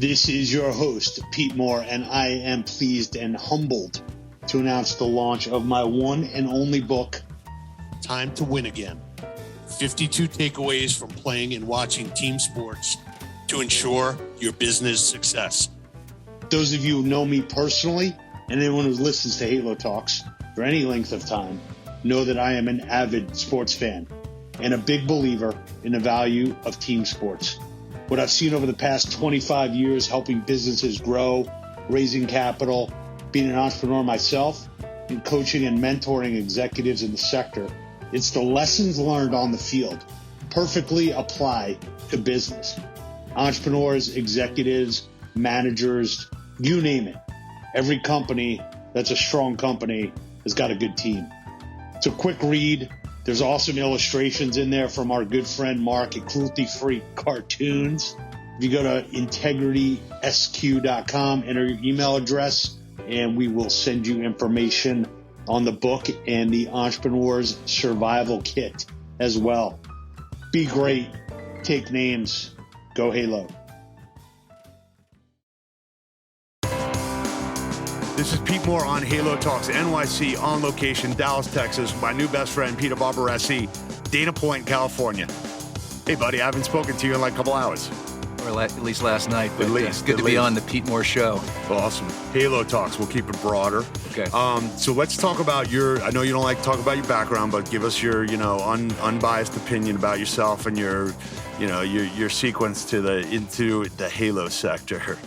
This is your host, Pete Moore, and I am pleased and humbled to announce the launch of my one and only book, Time to Win Again. 52 takeaways from playing and watching team sports to ensure your business success. Those of you who know me personally, and anyone who listens to Halo Talks for any length of time, know that I am an avid sports fan and a big believer in the value of team sports. What I've seen over the past 25 years helping businesses grow, raising capital, being an entrepreneur myself, and coaching and mentoring executives in the sector, it's the lessons learned on the field perfectly apply to business. Entrepreneurs, executives, managers, you name it. Every company that's a strong company has got a good team. It's a quick read. There's awesome illustrations in there from our good friend Mark at Cruelty-Free Cartoons. If you go to integritysq.com, enter your email address, and we will send you information on the book and the Entrepreneur's Survival Kit as well. Be great. Take names. Go Halo. This is Pete Moore on Halo Talks NYC, on location, Dallas, Texas, with my new best friend, Peter Barbaresi, Dana Point, California. Hey, buddy, I haven't spoken to you in like a couple hours. Or at least last night, but it's good to be on the Pete Moore Show. Awesome. Halo Talks, we'll keep it broader. Okay. So let's talk about I know you don't like to talk about your background, but give us your, unbiased opinion about yourself and your sequence into the Halo sector.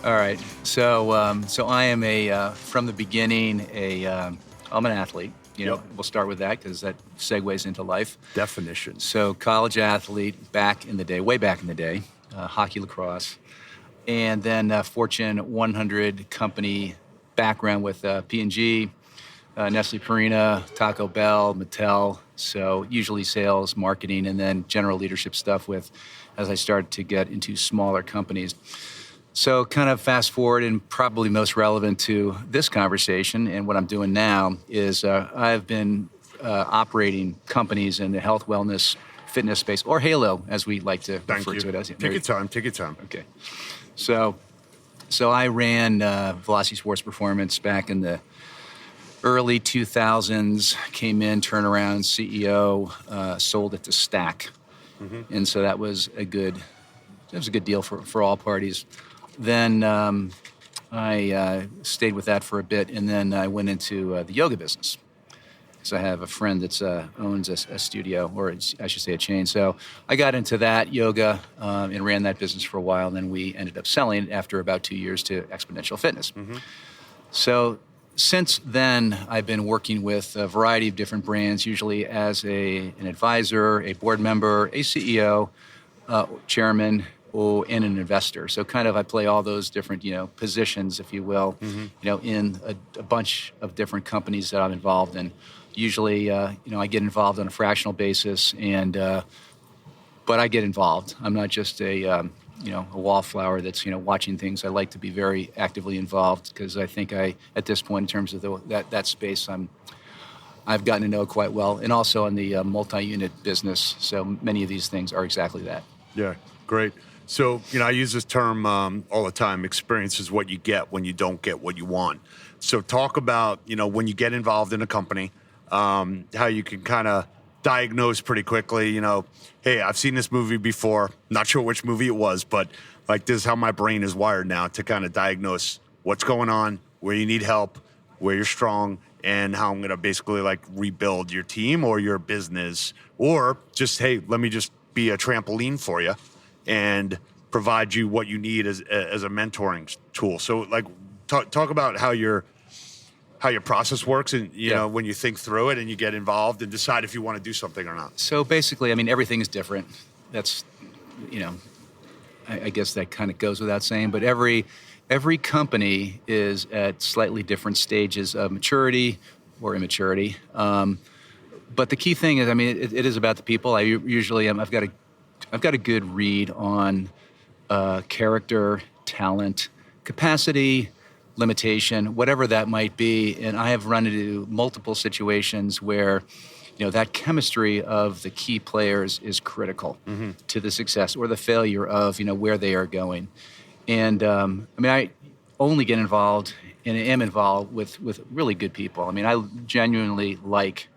All right. So I am from the beginning, I'm an athlete. Yep. We'll start with that because that segues into life. Definition. So college athlete way back in the day, hockey, lacrosse, and then Fortune 100 company background with P&G, Nestle Purina, Taco Bell, Mattel. So usually sales, marketing, and then general leadership stuff as I started to get into smaller companies. So kind of fast forward, and probably most relevant to this conversation and what I'm doing now is I've been operating companies in the health, wellness, fitness space, or Halo, as we like to refer to it as. Take your time. Okay. So I ran Velocity Sports Performance back in the early 2000s, came in, turnaround, CEO, sold it to Stack. Mm-hmm. And so that was a good deal for all parties. Then I stayed with that for a bit, and then I went into the yoga business. So I have a friend that owns a studio, or I should say a chain. So I got into that yoga and ran that business for a while, and then we ended up selling it after about 2 years to Exponential Fitness. Mm-hmm. So since then, I've been working with a variety of different brands, usually as an advisor, a board member, a CEO, chairman, and an investor. So kind of I play all those different, positions, if you will, mm-hmm. In a bunch of different companies that I'm involved in. Usually, I get involved on a fractional basis, but I get involved. I'm not just a wallflower that's, watching things. I like to be very actively involved because I think at this point, in terms of that space, I've gotten to know quite well, and also in the multi-unit business. So many of these things are exactly that. Yeah, great. So, I use this term all the time. Experience is what you get when you don't get what you want. So talk about, when you get involved in a company, how you can kind of diagnose pretty quickly, hey, I've seen this movie before. Not sure which movie it was, but like this is how my brain is wired now to kind of diagnose what's going on, where you need help, where you're strong, and how I'm going to basically like rebuild your team or your business, or just, hey, let me just be a trampoline for you and provide you what you need as a mentoring tool. So like talk about how your process works and, when you think through it and you get involved and decide if you want to do something or not. So basically, everything is different. That's, I guess that kind of goes without saying, but every company is at slightly different stages of maturity or immaturity. But the key thing is, it is about the people. I usually I've got a good read on character, talent, capacity, limitation, whatever that might be. And I have run into multiple situations where that chemistry of the key players is critical to the success or the failure of, where they are going. And I only get involved and am involved with really good people. I genuinely like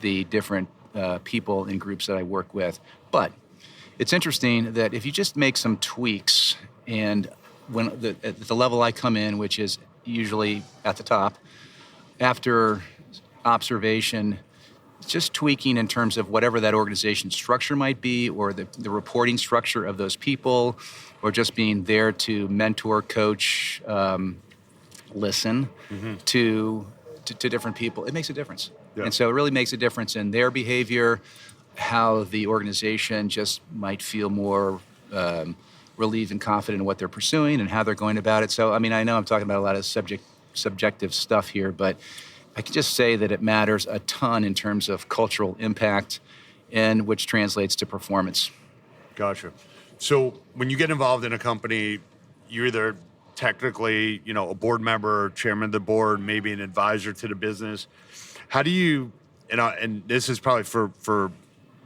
the different people and groups that I work with. But it's interesting that if you just make some tweaks, and at the level I come in, which is usually at the top, after observation, just tweaking in terms of whatever that organization structure might be, or the reporting structure of those people, or just being there to mentor, coach, listen to different people, it makes a difference. Yeah. And so it really makes a difference in their behavior, how the organization just might feel more relieved and confident in what they're pursuing and how they're going about it. So, I know I'm talking about a lot of subjective stuff here, but I can just say that it matters a ton in terms of cultural impact, and which translates to performance. Gotcha. So when you get involved in a company, you're either technically, a board member, chairman of the board, maybe an advisor to the business. How do you, and this is probably for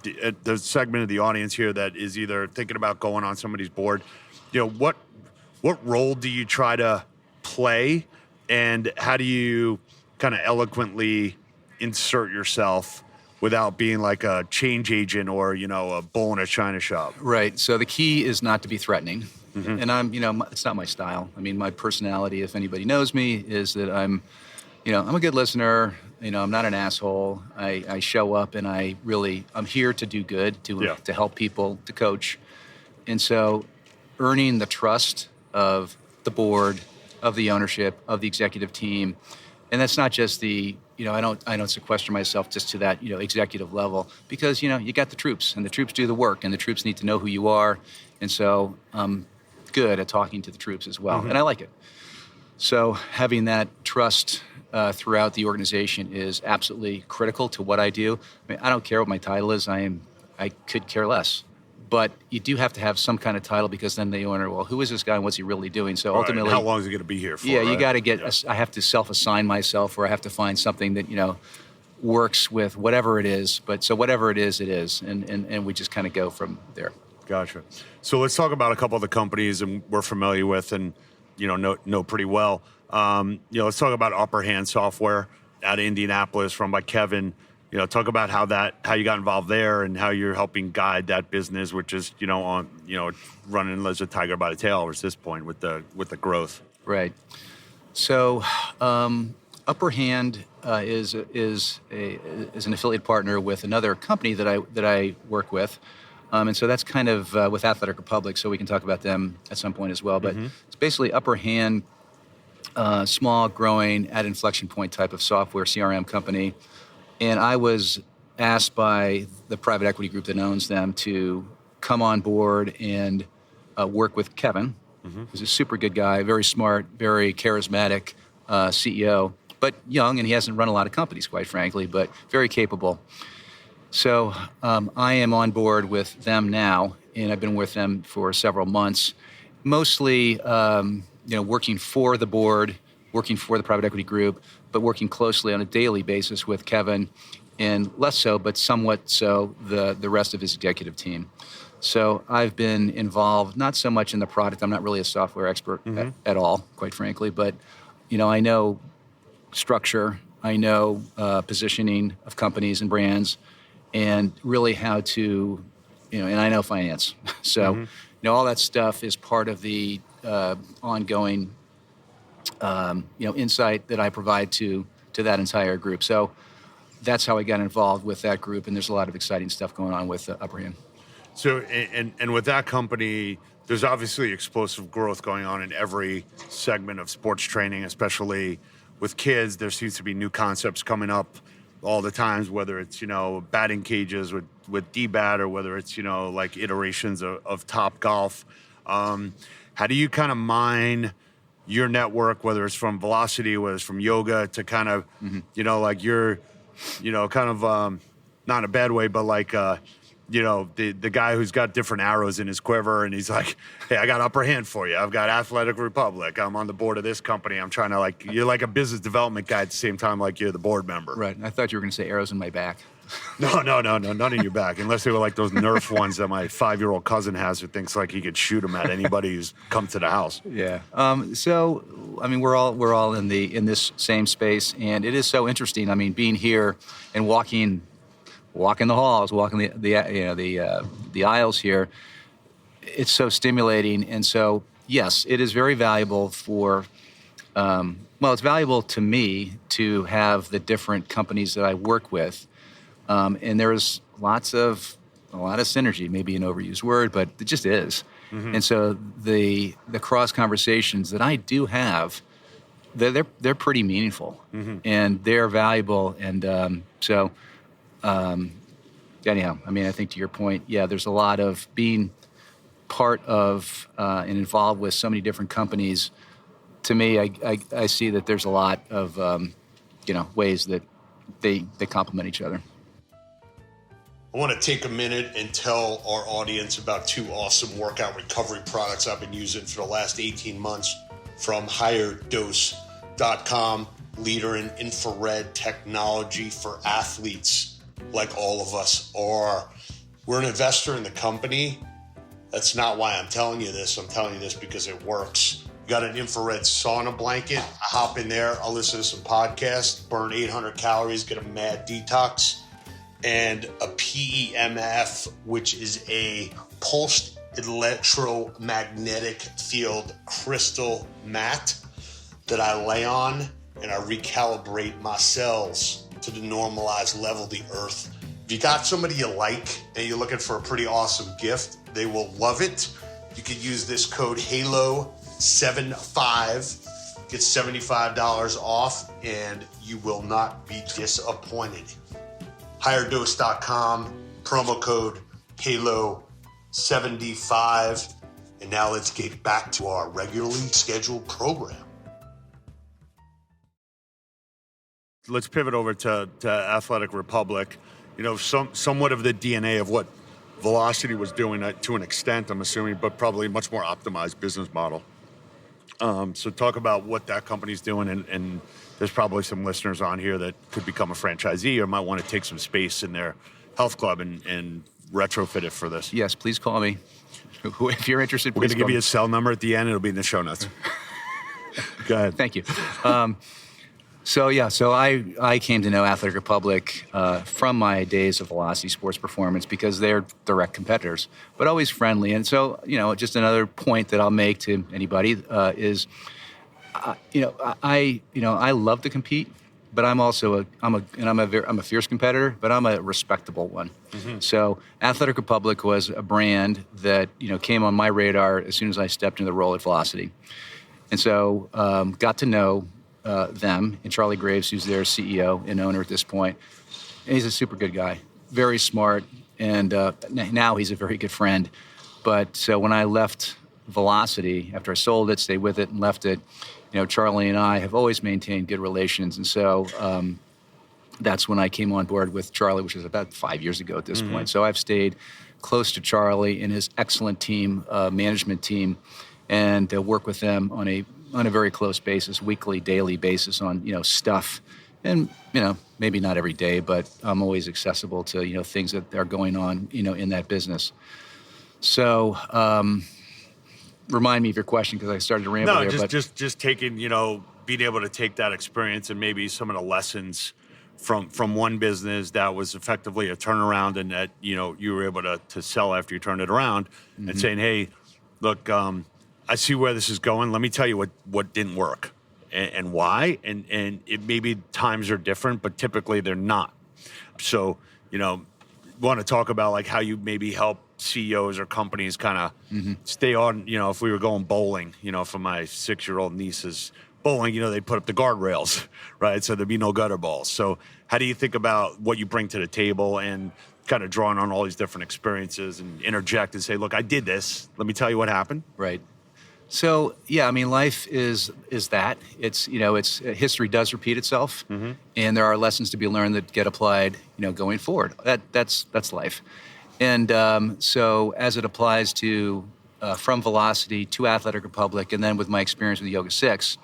the segment of the audience here that is either thinking about going on somebody's board, what role do you try to play, and how do you kind of eloquently insert yourself without being like a change agent or, a bull in a china shop? Right. So the key is not to be threatening. And I'm, it's not my style. My personality, if anybody knows me, is that I'm a good listener. I'm not an asshole. I show up and I'm here to do good, to help people, to coach. And so earning the trust of the board, of the ownership, of the executive team. And that's not just I don't sequester myself just to that, executive level, because, you got the troops, and the troops do the work, and the troops need to know who you are. And so I'm good at talking to the troops as well. And I like it. So having that trust throughout the organization is absolutely critical to what I do. I don't care what my title is. I could care less. But you do have to have some kind of title, because then they wonder, well, who is this guy and what's he really doing? So ultimately, how long is he going to be here for? Yeah, you got to get. I have to self-assign myself, or I have to find something that works with whatever it is. But so whatever it is, and we just kind of go from there. Gotcha. So let's talk about a couple of the companies and we're familiar with and know pretty well. Let's talk about UpperHand Software out of Indianapolis, run by Kevin. Talk about how you got involved there and how you're helping guide that business, which is running as a tiger by the tail at this point with the growth. Right. So UpperHand is an affiliate partner with another company that I work with, and so that's kind of with Athletic Republic. So we can talk about them at some point as well. But it's basically UpperHand, small, growing, at inflection point type of software CRM company. And I was asked by the private equity group that owns them to come on board and work with Kevin, who's a super good guy, very smart, very charismatic CEO, but young, and he hasn't run a lot of companies, quite frankly, but very capable. So I am on board with them now, and I've been with them for several months, mostly working for the board, working for the private equity group, but working closely on a daily basis with Kevin, and less so, but somewhat so, the rest of his executive team. So I've been involved, not so much in the product. I'm not really a software expert at all, quite frankly, but I know structure, I know positioning of companies and brands, and really how to, and I know finance. So, all that stuff is part of the ongoing insight that I provide to that entire group. So that's how I got involved with that group, and there's a lot of exciting stuff going on with UpperHand. So, and with that company, there's obviously explosive growth going on in every segment of sports training, especially with kids. There seems to be new concepts coming up all the times, whether it's, batting cages with D-bat, or whether it's, like iterations of Top Golf. How do you kind of mine your network, whether it's from velocity, whether it's from yoga, to kind of, like you're, kind of, not in a bad way, but like, the guy who's got different arrows in his quiver, and he's like, hey, I got UpperHand for you. I've got Athletic Republic. I'm on the board of this company. I'm trying to you're like a business development guy at the same time, like you're the board member. Right. I thought you were going to say arrows in my back. No, none in your back, unless they were like those Nerf ones that my 5-year-old cousin has, who thinks like he could shoot them at anybody who's come to the house. Yeah. So, I mean, we're all in this same space, and it is so interesting. I mean, being here and walking the halls, walking the aisles here, it's so stimulating. And so, yes, it is very valuable for. It's valuable to me to have the different companies that I work with. And there's a lot of synergy, maybe an overused word, but it just is. Mm-hmm. And so the cross conversations that I do have, they're pretty meaningful, mm-hmm. and they're valuable. And anyhow, I mean, I think to your point, yeah, there's a lot of being part of and involved with so many different companies. To me, I see that there's a lot of ways that they complement each other. I want to take a minute and tell our audience about 2 awesome workout recovery products I've been using for the last 18 months from Higherdosecom, leader in infrared technology for athletes like all of us are. We're an investor in the company. That's not why I'm telling you this. I'm telling you this because it works. You got an infrared sauna blanket. I hop in there. I'll listen to some podcasts, burn 800 calories, get a mad detox. And a PEMF, which is a pulsed electromagnetic field crystal mat that I lay on, and I recalibrate my cells to the normalized level of the earth. If you got somebody you like and you're looking for a pretty awesome gift, they will love it. You could use this code HALO75, get $75 off, and you will not be disappointed. Higherdose.com, promo code HALO75. And now let's get back to our regularly scheduled program. Let's pivot over to Athletic Republic. You know, somewhat of the DNA of what Velocity was doing to an extent, I'm assuming, but probably a much more optimized business model. So talk about what that company's doing, and there's probably some listeners on here that could become a franchisee or might want to take some space in their health club and retrofit it for this. Yes, please call me. If you're interested, we're going to give you a cell number at the end. It'll be in the show notes. Go ahead. Thank you. So I came to know Athletic Republic from my days of Velocity Sports Performance because they're direct competitors, but always friendly. And so, just another point that I'll make to anybody is, I love to compete, but I'm also I'm a fierce competitor, but I'm a respectable one. Mm-hmm. So Athletic Republic was a brand that came on my radar as soon as I stepped into the role at Velocity, and so got to know them and Charlie Graves, who's their CEO and owner at this point. And he's a super good guy, very smart, and now he's a very good friend. But so when I left Velocity, after I sold it, stayed with it, and left it, Charlie and I have always maintained good relations. And so that's when I came on board with Charlie, which was about 5 years ago at this mm-hmm. point. So I've stayed close to Charlie and his excellent team, management team, and work with them on a very close basis, weekly, daily basis on, stuff. And, maybe not every day, but I'm always accessible to, things that are going on, in that business. So, remind me of your question because I started to ramble there. Just taking, being able to take that experience and maybe some of the lessons from one business that was effectively a turnaround and that, you were able to sell after you turned it around mm-hmm. and saying, hey, look, I see where this is going. Let me tell you what didn't work and why. And it maybe times are different, but typically they're not. So, want to talk about like how you maybe help CEOs or companies kind of mm-hmm. stay on, if we were going bowling, for my 6-year-old niece's bowling, they put up the guardrails, right? So there'd be no gutter balls. So how do you think about what you bring to the table and kind of drawing on all these different experiences and interject and say, look, I did this. Let me tell you what happened. Right. So, yeah, I mean, life is that. It's, history does repeat itself, mm-hmm. and there are lessons to be learned that get applied, going forward. That's life. And so as it applies to, from Velocity to Athletic Republic, and then with my experience with Yoga 6,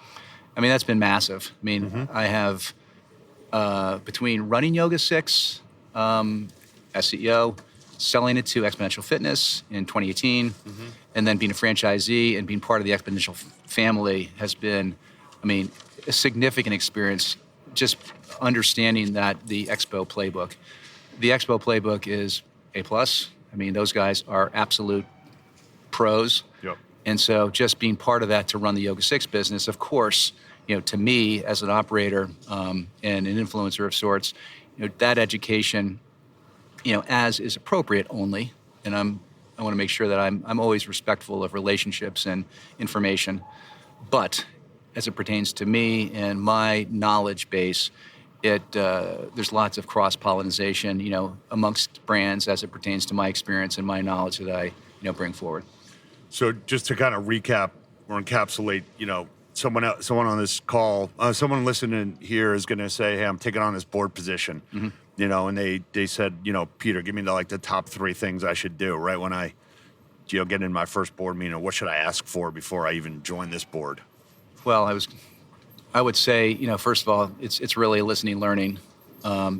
I mean, that's been massive. I mean, mm-hmm. I have, between running Yoga 6, as CEO, selling it to Exponential Fitness in 2018, and then being a franchisee and being part of the Exponential family has been, a significant experience, just understanding that the Expo playbook. The Expo playbook is A+. Those guys are absolute pros. Yep. And so just being part of that to run the Yoga 6 business, of course, to me as an operator and an influencer of sorts, that education, as is appropriate only, and I want to make sure that I'm always respectful of relationships and information, but as it pertains to me and my knowledge base, there's lots of cross-pollination, amongst brands as it pertains to my experience and my knowledge that I, bring forward. So just to kind of recap or encapsulate, someone on this call, someone listening here is going to say, hey, I'm taking on this board position, and they said, Peter, give me the top 3 things I should do right when I, get in my first board meeting. What should I ask for before I even join this board? Well, I would say, first of all, it's really listening, learning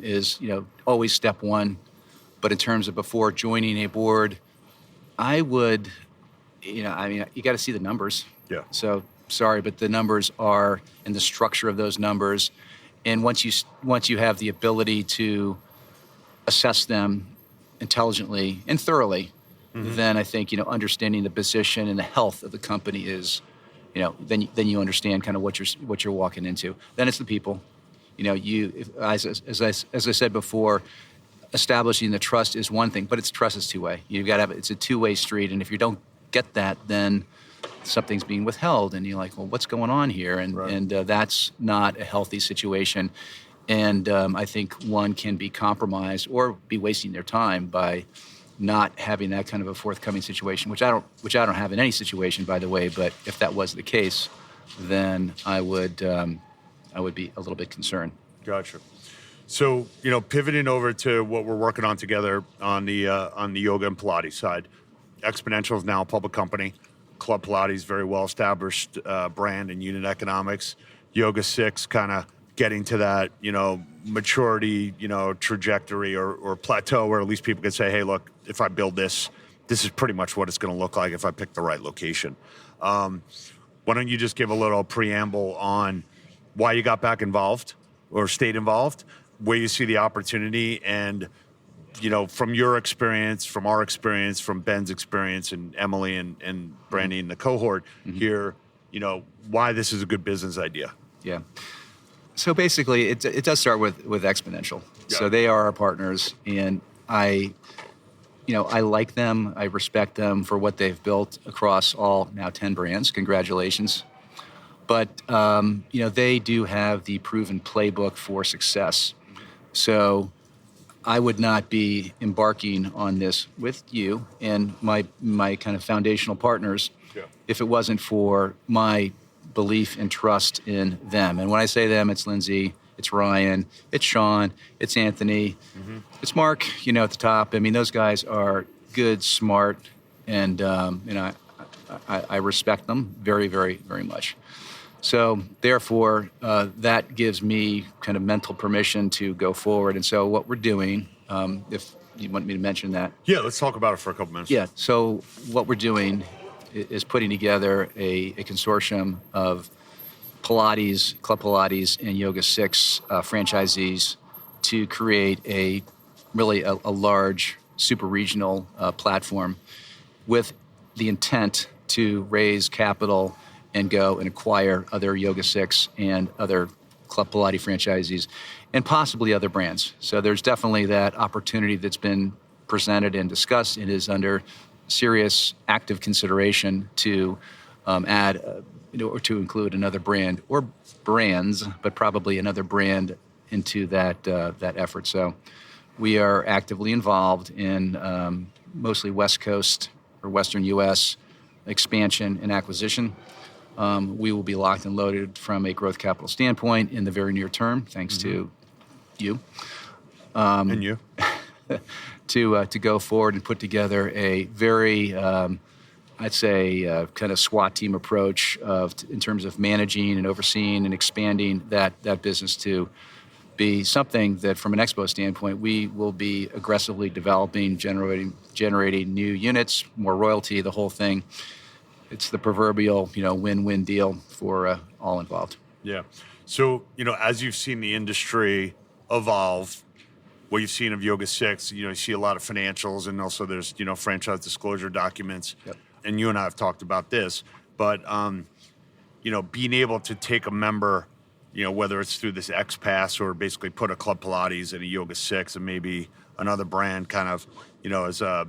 is, always step one. But in terms of before joining a board, I would, you got to see the numbers. Yeah. So sorry, but the numbers are, and the structure of those numbers. And once you have the ability to assess them intelligently and thoroughly, then I think, understanding the position and the health of the company is, then you understand kind of what you're walking into. Then it's the people. As I said before, establishing the trust is one thing, but trust is two-way. You've got to have it's a two-way street, and if you don't get that, then something's being withheld, and you're like, well, what's going on here? And right. and that's not a healthy situation. And I think one can be compromised or be wasting their time by not having that kind of a forthcoming situation, which I don't have in any situation, by the way. But if that was the case, then I would be a little bit concerned. Gotcha. So, pivoting over to what we're working on together on the yoga and Pilates side, Xponential is now a public company. Club Pilates, very well established brand and unit economics. Yoga 6 kind of getting to that, maturity, trajectory or plateau where at least people can say, hey, look, if I build this is pretty much what it's going to look like if I pick the right location. Why don't you just give a little preamble on why you got back involved or stayed involved, where you see the opportunity, and, from your experience, from our experience, from Ben's experience, and Emily and Brandy and the cohort here, why this is a good business idea. Yeah. So basically, it does start with Xponential. Yeah. So they are our partners, and I like them. I respect them for what they've built across all now 10 brands. Congratulations. But, they do have the proven playbook for success. So I would not be embarking on this with you and my kind of foundational partners if it wasn't for my belief and trust in them. And when I say them, it's Lindsay, it's Ryan, it's Sean, it's Anthony, it's Mark, at the top. Those guys are good, smart, and, I respect them very, very, very much. So therefore, that gives me kind of mental permission to go forward. And so what we're doing, if you want me to mention that. Yeah, let's talk about it for a couple minutes. Yeah, so what we're doing is putting together a consortium of Pilates, Club Pilates, and Yoga 6 franchisees to create a large, super regional platform with the intent to raise capital and go and acquire other Yoga 6 and other Club Pilates franchisees, and possibly other brands. So there's definitely that opportunity that's been presented and discussed. It is under serious, active consideration to add or to include another brand or brands, but probably another brand into that effort. So we are actively involved in mostly West Coast or Western U.S. expansion and acquisition. We will be locked and loaded from a growth capital standpoint in the very near term, thanks to you. And you. To go forward and put together a very, I'd say, kind of SWAT team approach in terms of managing and overseeing and expanding that business to be something that, from an Expo standpoint, we will be aggressively developing, generating new units, more royalty, the whole thing. It's the proverbial, win-win deal for all involved. Yeah. So, as you've seen the industry evolve, what you've seen of Yoga 6, you see a lot of financials, and also there's, franchise disclosure documents. Yep. And you and I have talked about this, but, being able to take a member, whether it's through this XPASS or basically put a Club Pilates and a Yoga 6 and maybe another brand kind of, as a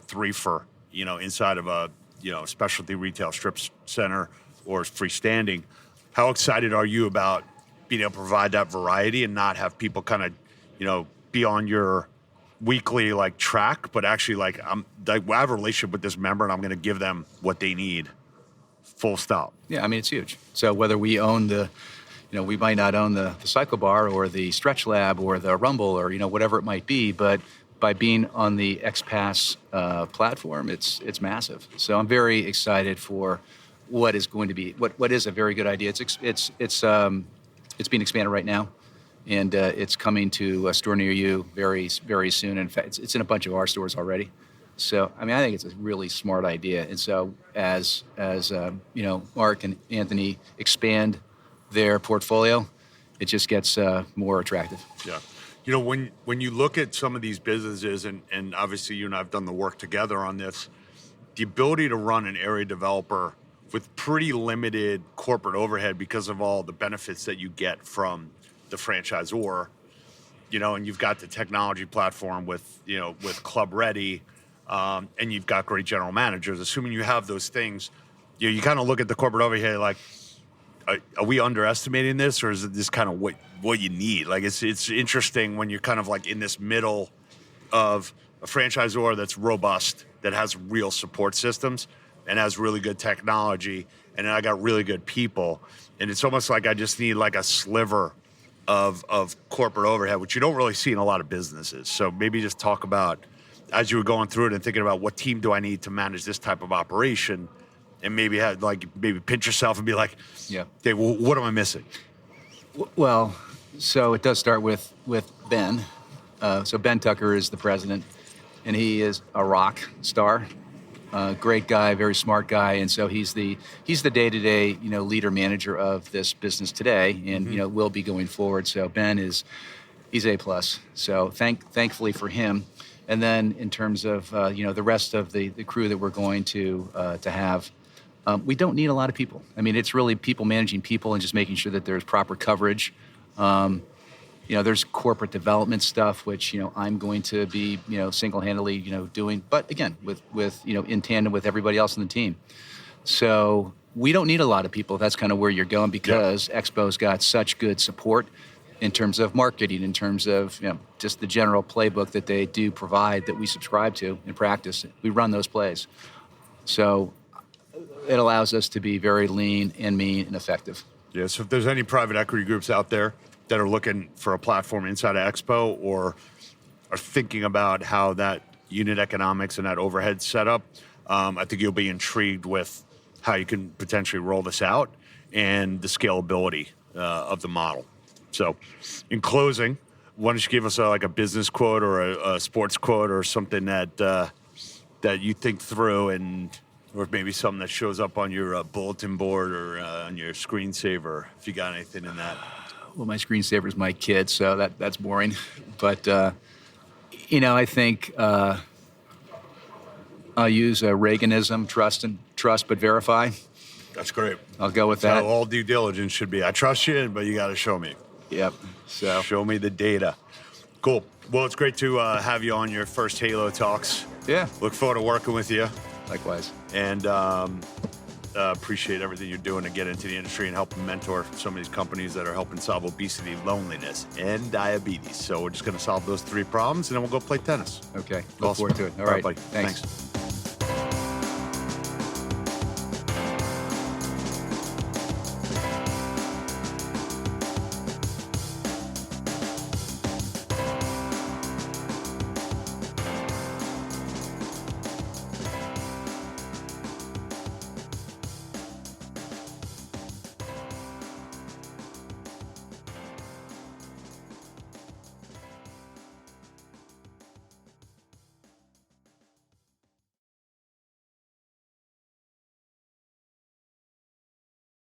threefer, inside of a, specialty retail strip center or freestanding. How excited are you about being able to provide that variety and not have people kind of, be on your weekly track, but actually I have a relationship with this member and I'm going to give them what they need. Full stop. Yeah, it's huge. So whether we own we might not own the cycle bar or the stretch lab or the rumble or, whatever it might be, but by being on the XPASS platform, it's massive. So I'm very excited for what is going to be, what is a very good idea. It's being expanded right now, and it's coming to a store near you very, very soon. In fact, it's in a bunch of our stores already. So, I think it's a really smart idea. And so as Mark and Anthony expand their portfolio, it just gets more attractive. Yeah. When you look at some of these businesses, and obviously you and I have done the work together on this, the ability to run an area developer with pretty limited corporate overhead because of all the benefits that you get from the franchisor, and you've got the technology platform with Club Ready, and you've got great general managers. Assuming you have those things, you kind of look at the corporate overhead like, are we underestimating this, or is it just kind of what you need? It's interesting when you're kind of in this middle of a franchisor that's robust, that has real support systems and has really good technology, and then I got really good people, and it's almost like I just need a sliver of corporate overhead, which you don't really see in a lot of businesses. So maybe just talk about, as you were going through it and thinking about what team do I need to manage this type of operation, and maybe pinch yourself and be like, yeah, hey, well, what am I missing? Well, so it does start with Ben. So Ben Tucker is the president, and he is a rock star, great guy, very smart guy, and so he's the day-to-day leader manager of this business today, and will be going forward. So Ben he's A+. So thankfully for him. And then in terms of the rest of the crew that we're going to have. We don't need a lot of people. It's really people managing people and just making sure that there's proper coverage. There's corporate development stuff, which, I'm going to be, single-handedly, doing, but again, with in tandem with everybody else on the team. So we don't need a lot of people. That's kind of where you're going because Expo's got such good support in terms of marketing, in terms of, just the general playbook that they do provide that we subscribe to in practice. We run those plays. So it allows us to be very lean and mean and effective. Yeah, so if there's any private equity groups out there that are looking for a platform inside of Expo or are thinking about how that unit economics and that overhead setup, I think you'll be intrigued with how you can potentially roll this out and the scalability of the model. So in closing, why don't you give us a business quote or a sports quote or something that you think through, or maybe something that shows up on your bulletin board or on your screensaver, if you got anything in that. Well, my screensaver is my kid, so that's boring. But, I think I'll use Reaganism, trust but verify. That's great. I'll go with That's that. how all due diligence should be. I trust you, but you got to show me. Yep. So show me the data. Cool. Well, it's great to have you on your first Halo Talks. Yeah. Look forward to working with you. Likewise. And appreciate everything you're doing to get into the industry and help mentor some of these companies that are helping solve obesity, loneliness, and diabetes. So we're just going to solve those three problems, and then we'll go play tennis. Okay. Look forward to it. All right, buddy. Thanks.